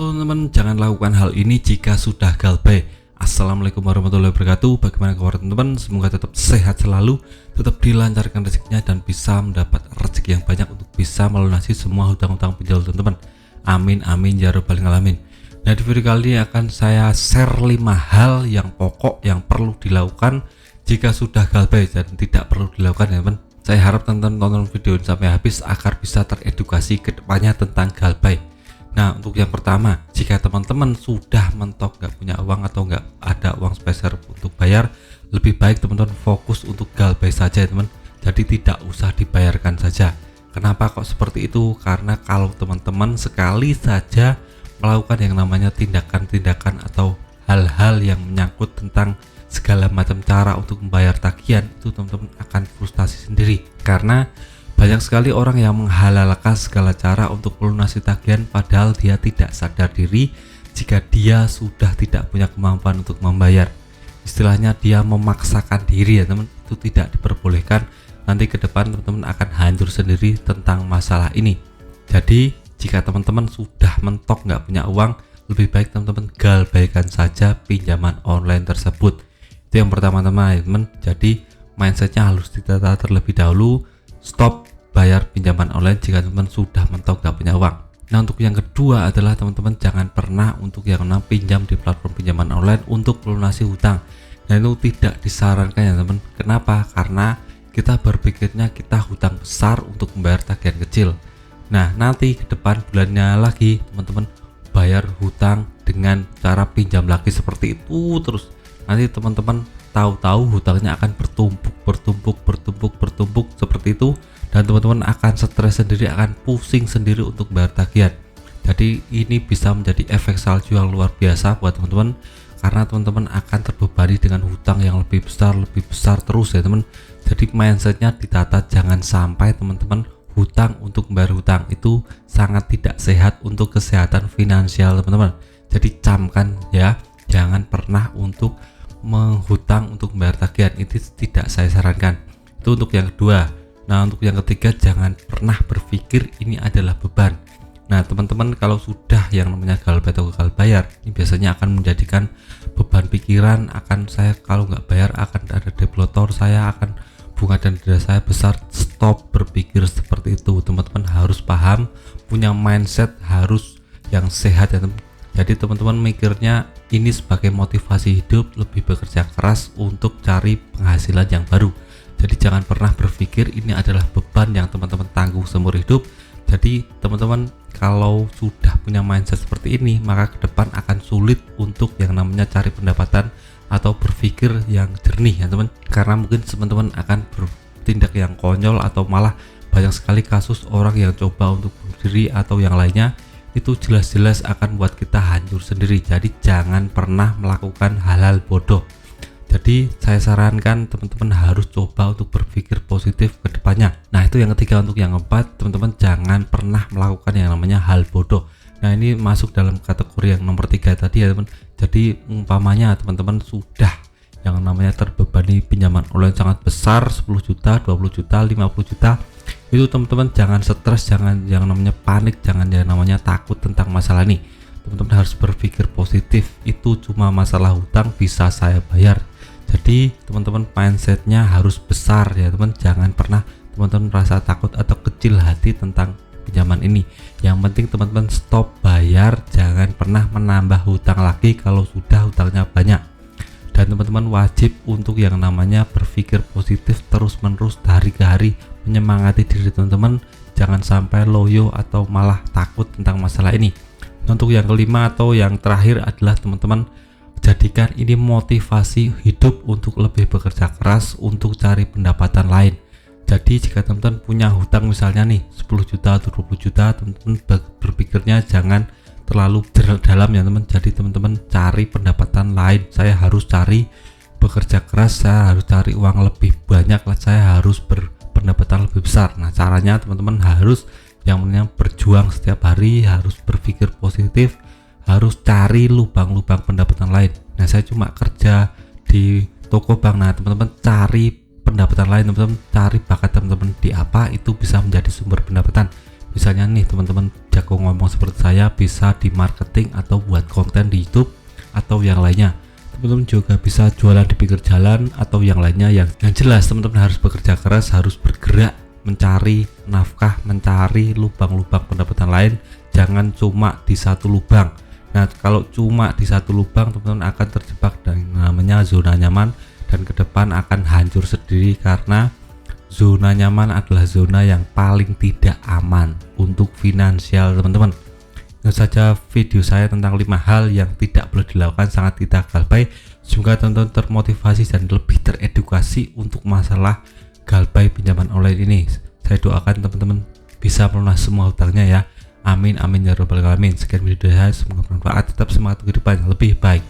Halo teman-teman, jangan lakukan hal ini jika sudah galbay. Assalamualaikum warahmatullahi wabarakatuh. Bagaimana kabar teman-teman? Semoga tetap sehat selalu, tetap dilancarkan rezekinya dan bisa mendapat rezeki yang banyak untuk bisa melunasi semua hutang-hutang pinjol teman-teman. Amin amin ya rabbal alamin. Nah, di video kali ini akan saya share 5 hal yang pokok yang perlu dilakukan jika sudah galbay dan tidak perlu dilakukan ya teman. Saya harap teman-teman tonton video ini sampai habis agar bisa teredukasi ke depannya tentang galbay. Nah, untuk yang pertama, jika teman-teman sudah mentok nggak punya uang atau nggak ada uang spesial untuk bayar, lebih baik teman-teman fokus untuk galbay saja teman. Jadi tidak usah dibayarkan saja. Kenapa kok seperti itu? Karena kalau teman-teman sekali saja melakukan yang namanya tindakan-tindakan atau hal-hal yang menyangkut tentang segala macam cara untuk membayar tagihan, itu teman-teman akan frustasi sendiri. Karena banyak sekali orang yang menghalalkan segala cara untuk melunasi tagihan padahal dia tidak sadar diri jika dia sudah tidak punya kemampuan untuk membayar. Istilahnya dia memaksakan diri ya teman, itu tidak diperbolehkan. Nanti ke depan teman-teman akan hancur sendiri tentang masalah ini. Jadi jika teman-teman sudah mentok nggak punya uang, lebih baik teman-teman galbaykan saja pinjaman online tersebut. Itu yang pertama teman-teman. Jadi mindsetnya harus ditata terlebih dahulu. Stop bayar pinjaman online jika teman-teman sudah mentok gak punya uang. Nah, untuk yang kedua adalah teman-teman jangan pernah untuk yang namanya pinjam di platform pinjaman online untuk melunasi hutang. Nah, itu tidak disarankan ya teman. Kenapa? Karena kita berpikirnya kita hutang besar untuk membayar tagihan kecil. Nah, nanti ke depan bulannya lagi teman-teman bayar hutang dengan cara pinjam lagi seperti itu terus. Nanti teman-teman tahu-tahu hutangnya akan bertumpuk seperti itu, dan teman-teman akan stres sendiri, akan pusing sendiri untuk bayar tagihan. Jadi ini bisa menjadi efek salju yang luar biasa buat teman-teman, karena teman-teman akan terbebani dengan hutang yang lebih besar terus ya teman. Jadi mindsetnya ditata, jangan sampai teman-teman hutang untuk membayar hutang, itu sangat tidak sehat untuk kesehatan finansial teman-teman. Jadi camkan ya, jangan pernah untuk menghutang untuk membayar tagihan, itu tidak saya sarankan. Itu untuk yang kedua. Nah, untuk yang ketiga, jangan pernah berpikir ini adalah beban. Nah, teman-teman kalau sudah yang namanya galbay atau gagal bayar, ini biasanya akan menjadikan beban pikiran, akan saya kalau nggak bayar akan ada debitor, saya akan bunga dan denda saya besar. Stop berpikir seperti itu, teman-teman harus paham, punya mindset harus yang sehat ya teman. Jadi teman-teman mikirnya ini sebagai motivasi hidup, lebih bekerja keras untuk cari penghasilan yang baru. Jadi jangan pernah berpikir ini adalah beban yang teman-teman tanggung seumur hidup. Jadi teman-teman kalau sudah punya mindset seperti ini, maka ke depan akan sulit untuk yang namanya cari pendapatan atau berpikir yang jernih ya teman. Karena mungkin teman-teman akan bertindak yang konyol atau malah banyak sekali kasus orang yang coba untuk bunuh diri atau yang lainnya, itu jelas-jelas akan buat kita hancur sendiri. Jadi jangan pernah melakukan hal-hal bodoh. Jadi saya sarankan teman-teman harus coba untuk berpikir positif ke depannya. Nah, itu yang ketiga. Untuk yang keempat, teman-teman jangan pernah melakukan yang namanya hal bodoh. Nah, ini masuk dalam kategori yang nomor 3 tadi ya teman. Jadi umpamanya teman-teman sudah yang namanya terbebani pinjaman online sangat besar, 10 juta, 20 juta, 50 juta, itu teman-teman jangan stres, jangan yang namanya panik, jangan yang namanya takut tentang masalah ini. Teman-teman harus berpikir positif, itu cuma masalah hutang, bisa saya bayar. Jadi teman-teman mindsetnya harus besar ya teman, jangan pernah teman-teman merasa takut atau kecil hati tentang pinjaman ini. Yang penting teman-teman stop bayar, jangan pernah menambah hutang lagi kalau sudah hutangnya banyak. Dan teman-teman wajib untuk yang namanya berpikir positif terus-menerus dari ke hari, menyemangati diri teman-teman, jangan sampai loyo atau malah takut tentang masalah ini. Untuk yang kelima atau yang terakhir adalah teman-teman jadikan ini motivasi hidup untuk lebih bekerja keras untuk cari pendapatan lain. Jadi jika teman-teman punya hutang misalnya nih 10 juta atau 20 juta, teman-teman berpikirnya jangan terlalu dalam ya teman. Jadi teman-teman cari pendapatan lain. Saya harus cari bekerja keras, saya harus cari uang lebih banyak, saya harus berpendapatan lebih besar. Nah, caranya teman-teman harus yang namanya berjuang setiap hari, harus berpikir positif, harus cari lubang-lubang pendapatan lain. Nah, saya cuma kerja di toko bank. Nah, teman-teman cari pendapatan lain, teman-teman cari bakat teman-teman di apa, itu bisa menjadi sumber pendapatan. Misalnya nih teman-teman jago ngomong seperti saya, bisa di marketing atau buat konten di YouTube atau yang lainnya. Teman-teman juga bisa jualan di pinggir jalan atau yang lainnya. Yang jelas teman-teman harus bekerja keras, harus bergerak mencari nafkah, mencari lubang-lubang pendapatan lain, jangan cuma di satu lubang. Nah, kalau cuma di satu lubang teman-teman akan terjebak dan namanya zona nyaman, dan ke depan akan hancur sendiri, karena zona nyaman adalah zona yang paling tidak aman untuk finansial teman-teman. Itu saja video saya tentang 5 hal yang tidak boleh dilakukan saat kita galbay. Semoga teman-teman termotivasi dan lebih teredukasi untuk masalah galbay pinjaman online ini. Saya doakan teman-teman bisa melunasi semua hutangnya ya. Amin amin ya robbal alamin. Sekian video saya, semoga bermanfaat. Tetap semangat untuk kehidupan yang lebih baik.